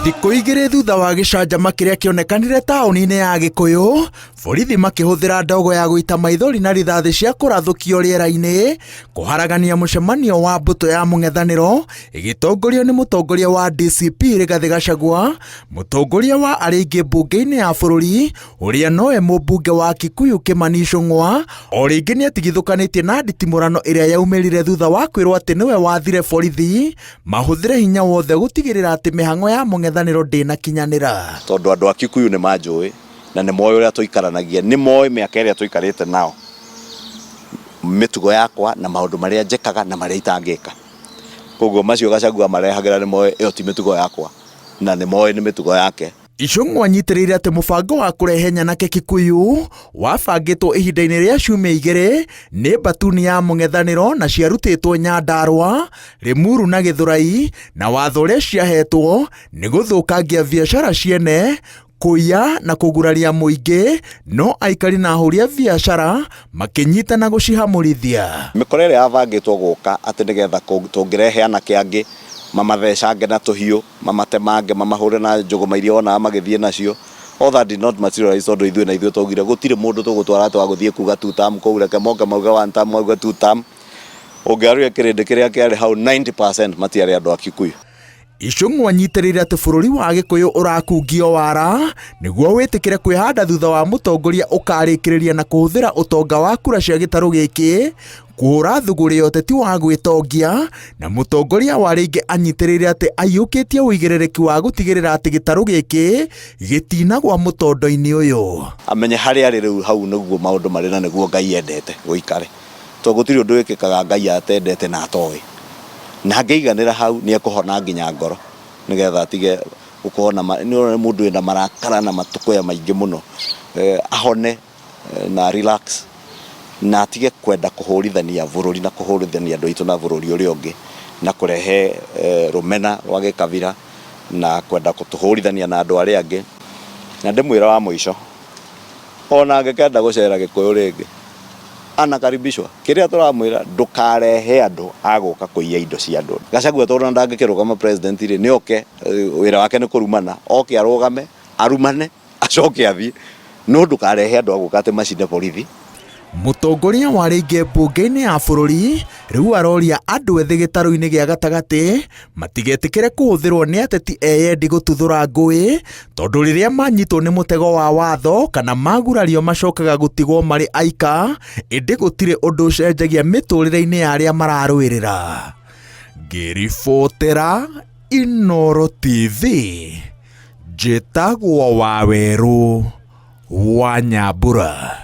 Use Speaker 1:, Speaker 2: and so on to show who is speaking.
Speaker 1: Thikũ igĩrĩ thutha wa gĩcanjama kĩrĩa kĩonekanire taũni-inĩ ya Gĩkũyũ, borithi makĩhũthĩra ndogo ya gũita maithori na rithathi cia kũrathũkio rĩera-inĩ kũharagania mũcemanio wa mbũtũ ya mũng'ethanĩro ĩgĩtongorio nĩ mũtongoria wa DCP Rĩgathi Gachagua, mũtongoria wa arĩa aingĩ mbunge-inĩ ya bũrũri ũrĩa nowe mũmbunge wa Kikuyu Kimani Ichũng'wah, o rĩngĩ nĩatigithũkanĩtie na nditimũrano ĩrĩa yaumĩrire thutha wa kwĩrwo atĩ nĩwe wathire borithi mahũthĩre hinya wothe gũtigĩrĩra atĩ mĩhang'o ya mũng'ethanĩro ndĩnakinyanĩra.
Speaker 2: Tondũ andũ a Kikuyu nĩ manjũĩ na nĩ moĩ ũrĩa tũikaranagia, nĩ moĩ mĩaka ĩrĩa tũikarĩte nao, mĩtugo yakwa na maũndũ marĩa njekaga na marĩa itangĩka. Koguo macio Gachagua marehagĩra nĩ moĩ ĩyo ti mĩtugo yakwa na nĩ moĩ nĩ mĩtugo yake.
Speaker 1: Ichũng'wah anyitĩrĩire atĩ mũbango wa kũrehe nyanake Kikuyu wabangĩtwo ihinda-inĩ rĩa ciumia igĩrĩ nĩ mbatuni ya mũng'ethanĩro na ciarutĩtwo Nyandarua, Limuru na Gĩthũrai, na watho ũrĩa ciahetwo nĩ gũthũkangia biacara ciene, kũiya na kũguraria mũingĩ, no aikari na ahũri a biacara makĩnyitana gũcihamũrithia.
Speaker 2: Mĩkora ĩrĩa yabangĩtwo gũka atĩ nĩgetha tũngĩrehe anake angĩ mamathecange na tũhiũ, mamatemange, mamahũre na njũgũma iria wonaga magĩthiĩ nacio. All that did not materialize tondũ ithuĩ na ithuĩ twaugire gũtirĩ mũndũ tũgũtwara twagũthiĩ kuga 2 term, kũu reke moke mauge 1 term, mauge 2 term. Ũngĩaruya kĩrĩndĩ kĩrĩa kĩarĩ hau 90% matiarĩ andũ a Kikuyu.
Speaker 1: Ichũng'wah anyitĩrĩire atĩ bũrũri wa Gĩkũyũ ũrakungio wara nĩguo wĩtĩkĩre kwĩhanda thutha wa mũtongoria ũkarĩkĩrĩria na kũhũthĩra ũtonga wa kura cia gĩtarũ gĩkĩ kũhũra thũgũrĩ ũteti wa gwĩtongia, na mũtongoria wa rĩngĩ anyitĩrĩire atĩ aiyũkĩtie ũigĩrĩrĩki wa gũtigĩrĩra atĩ gĩtarũ gĩkĩ gĩtinagwa mũtondo-inĩ ũyũ.
Speaker 2: Amenye harĩa arĩ rĩu hau nĩguo maũndũ marĩ na nĩguo Ngai endete gũikare, tondũ gũtirĩ ũndũ wĩkĩkaga Ngai atendete na atoĩ. Na ngĩiganĩra hau nĩ ekũhona nginya ngoro nĩgetha atige gũkorwo na mũndũ wĩna marakara na matũkũya maingĩ mũno, ahone na relax na atige kwenda kũhũrithania bũrũri na kũhũrithania andũ aitũ na bũrũri ũrĩa ũngĩ na kũrehe rũmena rwa gĩkabira na kwenda kũtũhũrithania na andũ arĩa angĩ. Na ndĩmwĩra wa mũico, ona angĩkenda gũcera Gĩkũyũ rĩngĩ anakaribishwa. Kĩrĩa tũramwĩra ndũkarehe andũ agũka kũiya indo cia andũ. Gachagua tondũ ndangĩkĩrũgama president rĩ, nĩ oke wĩra wake nĩ kũrumana, oke arũgame, arumane, acoke athiĩ, no ndũkarehe andũ agũka atĩ macine borithi.
Speaker 1: Mũtongoria wa rĩngĩ mbunge-inĩ ya bũrũri rĩu aroria andũ ethĩ gĩtarũ-inĩ gĩa gatagatĩ matigetĩkĩre kũhũthĩrwo nĩ ateti eyendi gũtuthũra ngũĩ, tondũ rĩrĩa manyitwo nĩ mũtego wa watho kana magurario macokaga gũtigwo marĩ aika, ĩndĩ gũtirĩ ũndũ ũcenjagia mĩtũrĩre-inĩ ya arĩa mararũĩrĩra. Ngĩribotera Inoro TV, njĩtagwo Wawerũ wa Nyambura.